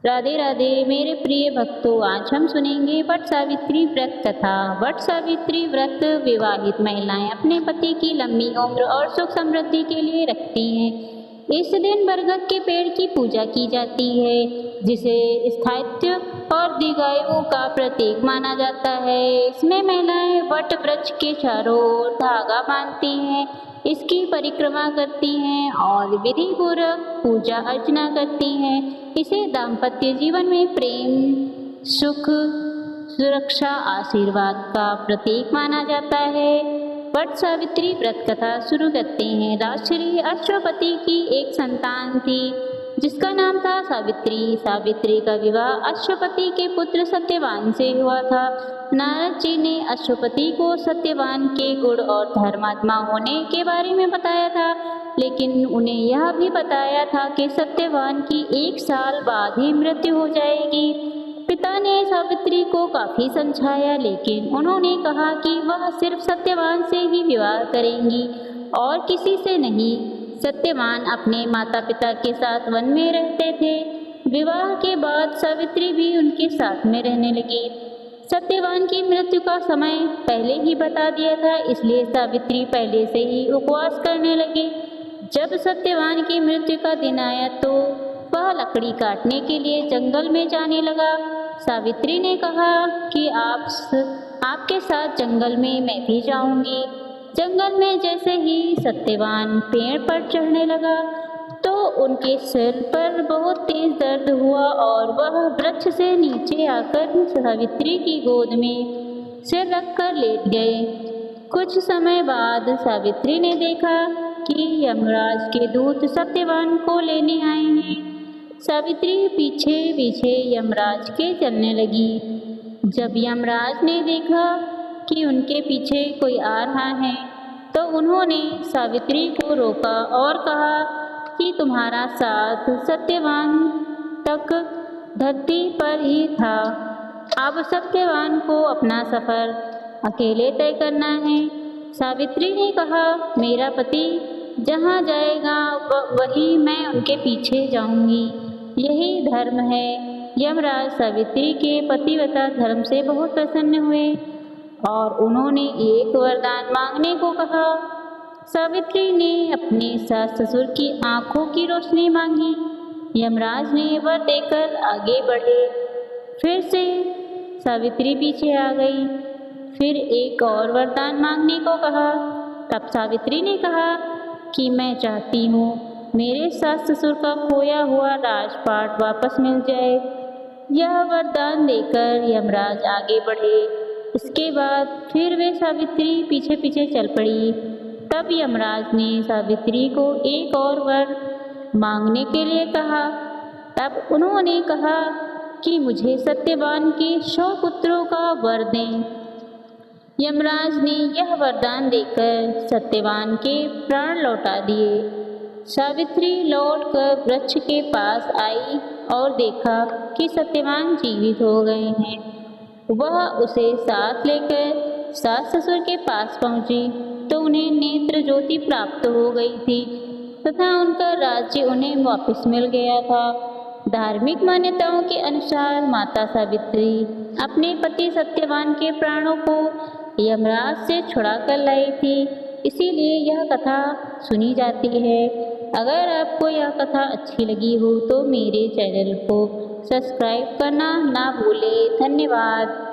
राधे राधे मेरे प्रिय भक्तों, आज हम सुनेंगे वट सावित्री व्रत कथा। वट सावित्री व्रत विवाहित महिलाएं अपने पति की लंबी उम्र और सुख समृद्धि के लिए रखती हैं। इस दिन बरगद के पेड़ की पूजा की जाती है, जिसे स्थायित्व और दीर्घायु का प्रतीक माना जाता है। इसमें महिलाएं वट वृक्ष के चारों ओर धागा बांधती हैं, इसकी परिक्रमा करती हैं और विधि पूर्वक पूजा अर्चना करती हैं। इसे दाम्पत्य जीवन में प्रेम, सुख, सुरक्षा, आशीर्वाद का प्रतीक माना जाता है। वट सावित्री व्रत कथा शुरू करते हैं। राजश्री अश्वपति की एक संतान थी, जिसका नाम था सावित्री। सावित्री का विवाह अश्वपति के पुत्र सत्यवान से हुआ था। नारद जी ने अश्वपति को सत्यवान के गुण और धर्मात्मा होने के बारे में बताया था, लेकिन उन्हें यह भी बताया था कि सत्यवान की 1 साल बाद ही मृत्यु हो जाएगी। पिता ने सावित्री को काफी समझाया, लेकिन उन्होंने कहा कि वह सिर्फ सत्यवान से ही विवाह करेंगी और किसी से नहीं। सत्यवान अपने माता पिता के साथ वन में रहते थे। विवाह के बाद सावित्री भी उनके साथ में रहने लगी। सत्यवान की मृत्यु का समय पहले ही बता दिया था, इसलिए सावित्री पहले से ही उपवास करने लगी। जब सत्यवान की मृत्यु का दिन आया तो वह लकड़ी काटने के लिए जंगल में जाने लगा। सावित्री ने कहा कि आपके साथ जंगल में मैं भी जाऊंगी। जंगल में जैसे ही सत्यवान पेड़ पर चढ़ने लगा तो उनके सिर पर बहुत तेज दर्द हुआ और वह वृक्ष से नीचे आकर सावित्री की गोद में सिर रखकर लेट गए। कुछ समय बाद सावित्री ने देखा कि यमराज के दूत सत्यवान को लेने आए हैं। सावित्री पीछे पीछे यमराज के चलने लगी। जब यमराज ने देखा कि उनके पीछे कोई आ रहा है तो उन्होंने सावित्री को रोका और कहा कि तुम्हारा साथ सत्यवान तक धरती पर ही था, अब सत्यवान को अपना सफ़र अकेले तय करना है। सावित्री ने कहा, मेरा पति जहाँ जाएगा वहीं मैं उनके पीछे जाऊंगी, यही धर्म है। यमराज सावित्री के पतिव्रता धर्म से बहुत प्रसन्न हुए और उन्होंने एक वरदान मांगने को कहा। सावित्री ने अपने सास ससुर की आंखों की रोशनी मांगी। यमराज ने वर देकर आगे बढ़े। फिर से सावित्री पीछे आ गई। फिर एक और वरदान मांगने को कहा। तब सावित्री ने कहा कि मैं चाहती हूँ मेरे सास ससुर का खोया हुआ राजपाट वापस मिल जाए। यह वरदान देकर यमराज आगे बढ़े। इसके बाद फिर वे सावित्री पीछे पीछे चल पड़ी। तब यमराज ने सावित्री को एक और वर मांगने के लिए कहा। तब उन्होंने कहा कि मुझे सत्यवान के 100 पुत्रों का वर दें। यमराज ने यह वरदान देकर सत्यवान के प्राण लौटा दिए। सावित्री लौटकर वृक्ष के पास आई और देखा कि सत्यवान जीवित हो गए हैं। वह उसे साथ लेकर सास ससुर के पास पहुंची तो उन्हें नेत्र ज्योति प्राप्त हो गई थी तथा उनका राज्य उन्हें वापस मिल गया था। धार्मिक मान्यताओं के अनुसार माता सावित्री अपने पति सत्यवान के प्राणों को यमराज से छुड़ा कर लाई थी, इसीलिए यह कथा सुनी जाती है। अगर आपको यह कथा अच्छी लगी हो तो मेरे चैनल को सब्सक्राइब करना ना भूलें। धन्यवाद।